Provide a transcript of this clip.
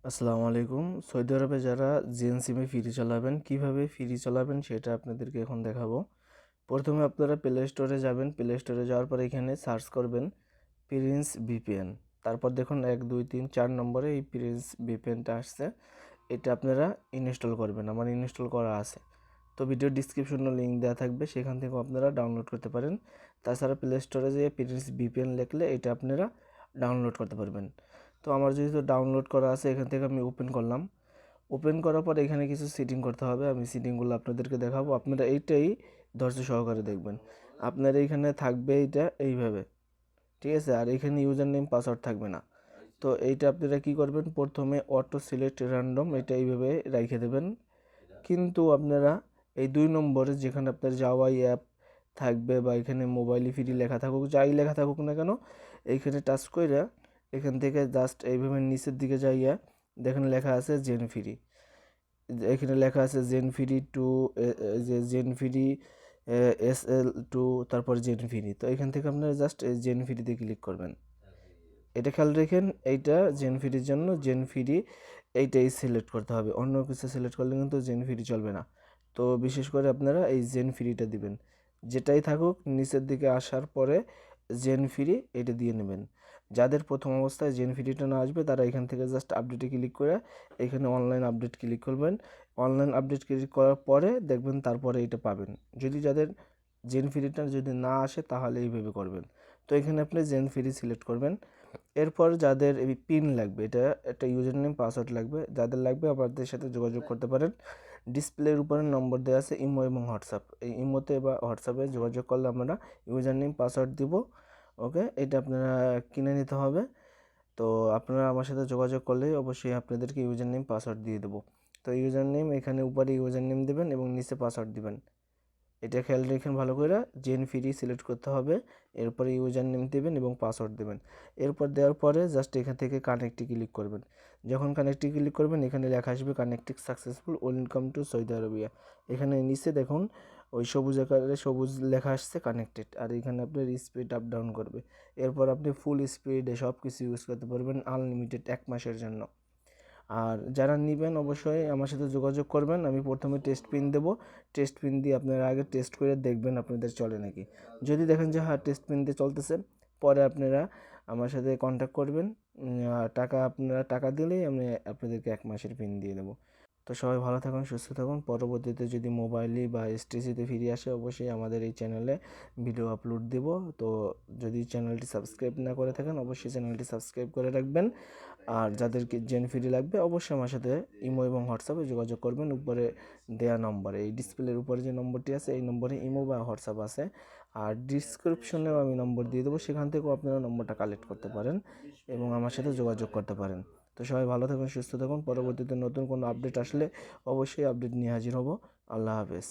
আসসালামু আলাইকুম। সৌদি আরবে যারা জিএন সিমে ফ্রি চালাবেন, কিভাবে ফ্রি চালাবেন সেটা আপনাদেরকে এখন দেখাবো। প্রথমে আপনারা প্লে স্টোরে যাবেন। প্লে স্টোরে যাওয়ার পর এখানে সার্চ করবেন প্রিন্স ভিপিএন। তারপর দেখুন 1 2 3 4 নম্বরে এই প্রিন্স ভিপিএনটা আসছে। এটা আপনারা ইনস্টল করবেন। আমার ইনস্টল করা আছে। তো ভিডিও ডিসক্রিপশনে লিঙ্ক দেওয়া থাকবে, সেখান থেকে আপনারা ডাউনলোড করতে পারেন। তাছাড়া প্লে স্টোরে যেয়ে প্রিন্স ভিপিএন লিখলে এটা আপনারা ডাউনলোড করতে পারবেন। তো আমার যেহেতু ডাউনলোড করা আছে, এখান থেকে আমি ওপেন করলাম। ওপেন করার পর এখানে কিছু সেটিং করতে হবে। আমি সেটিংগুলো আপনাদেরকে দেখাবো। আপনারা এইটাই ধৈর্য সহকারে দেখবেন। আপনার এইখানে থাকবে এইটা এইভাবে, ঠিক আছে? আর এখানে ইউজার নেম পাসওয়ার্ড থাকবে না। তো এইটা আপনারা কি করবেন, প্রথমে অটো সিলেক্ট র্যান্ডম এটা এইভাবে রেখে দেবেন। কিন্তু আপনারা এই 2 নম্বরে যেখানে আপনার জাওয়াই অ্যাপ থাকবে বা এখানে মোবাইলে ফ্রি লেখা থাকুক, যাই লেখা থাকুক না কেন, এইখানে টাচ করে এখান থেকে জাস্ট এইভাবে নিচের দিকে যাইয়া দেখেন লেখা আছে জেন ফ্রি। এখানে লেখা আছে জেন ফ্রি টু, যে জেন ফ্রি SL2, তারপর জেন ফ্রি। তো এখান থেকে আপনারা জাস্ট জেন ফ্রিতে ক্লিক করবেন। এটা খেয়াল রেখেন, এইটা জেন ফ্রির জন্য জেন ফ্রি এইটাই সিলেক্ট করতে হবে। অন্য কিছু সিলেক্ট করলে কিন্তু জেন ফ্রি চলবে না। তো বিশেষ করে আপনারা এই জেন ফ্রিটা দিবেন। যেটাই থাকুক নিচের দিকে আসার পরে জেন ফ্রি এটা দিয়ে নেবেন। যাদের প্রথম অবস্থায় জেন ফ্রিটা না আসবে তারা এখান থেকে জাস্ট আপডেটে ক্লিক করে এখানে অনলাইন আপডেট ক্লিক করবেন। অনলাইন আপডেট ক্লিক করার পরে দেখবেন তারপরে এটা পাবেন। যদি যাদের জেন ফ্রিটা যদি না আসে তাহলে এইভাবে করবেন। তো এখানে আপনি জেন ফ্রি সিলেক্ট করবেন। এরপর যাদের এই পিন লাগবে, এটা একটা ইউজার নেম পাসওয়ার্ড লাগবে, যাদের লাগবে আমাদের সাথে যোগাযোগ করতে পারেন। ডিসপ্লের উপরে নম্বর দেওয়া আছে ইমো এবং হোয়াটসঅ্যাপ। এই ইমোতে বা হোয়াটসঅ্যাপে যোগাযোগ করলে আমরা ইউজার নেম পাসওয়ার্ড দিব। ওকে, এটা আপনারা কিনে নিতে হবে। তো আপনারা আমার সাথে যোগাযোগ করলে অবশ্যই আপনাদেরকে ইউজার নেম পাসওয়ার্ড দিয়ে দেবো। তো ইউজার নেম এখানে উপরে ইউজার নেম দেবেন এবং নিচে পাসওয়ার্ড দিবেন। এটা খেয়াল রেখেন ভালো করে। জেন ফ্রি সিলেক্ট করতে হবে, এরপরে ইউজার নেম দেবেন এবং পাসওয়ার্ড দেবেন। এরপর দেওয়ার পরে জাস্ট এখান থেকে কানেক্টে ক্লিক করবেন। যখন কানেক্টে ক্লিক করবেন এখানে লেখা আসবে connecting successful, welcome to Saudi Arabia. এখানে নিচে দেখুন ওই সবুজ আকারে সবুজ লেখা আসছে কানেক্টেড, আর এখানে আপনার স্পিড আপ ডাউন করবে। এরপর আপনি ফুল স্পিডে সব কিছু ইউজ করতে পারবেন আনলিমিটেড 1 মাসের জন্য। আর যারা নেবেন অবশ্যই আমার সাথে যোগাযোগ করবেন। আমি প্রথমে টেস্ট পিন দেবো। টেস্ট পিন দিয়ে আপনারা আগে টেস্ট করে দেখবেন আপনাদের চলে নাকি। যদি দেখেন যে হ্যাঁ টেস্ট পিন দিয়ে চলতেছে, পরে আপনারা আমার সাথে কন্ট্যাক্ট করবেন। টাকা আপনারা টাকা দিলেই আমি আপনাদেরকে 1 মাসের পিন দিয়ে দেবো। তো সবাই ভালো থাকুন, সুস্থ থাকুন। পরবর্তীতে যদি মোবাইলে বা এসটিসিতে ফিরে আসে অবশ্যই আমাদের এই চ্যানেলে ভিডিও আপলোড দেব। তো যদি চ্যানেলটি সাবস্ক্রাইব না করে থাকেন অবশ্যই চ্যানেলটি সাবস্ক্রাইব করে রাখবেন। আর যাদেরকে জেন ফ্রি লাগবে অবশ্যই আমার সাথে ইমো এবং হোয়াটসঅ্যাপে যোগাযোগ করবেন। উপরে দেয়া নম্বরে, এই ডিসপ্লের উপরে যে নম্বরটি আছে এই নম্বরে ইমো বা হোয়াটসঅ্যাপ আছে। আর ডিসক্রিপশনেও আমি নম্বর দিয়ে দেবো, সেখান থেকেও আপনারা নম্বরটা কালেক্ট করতে পারেন এবং আমার সাথে যোগাযোগ করতে পারেন। তো সবাই ভালো থাকুন, সুস্থ থাকুন। পরবর্তীতে নতুন কোনো আপডেট আসলে অবশ্যই আপডেট নিয়ে হাজির হব। আল্লাহ হাফেজ।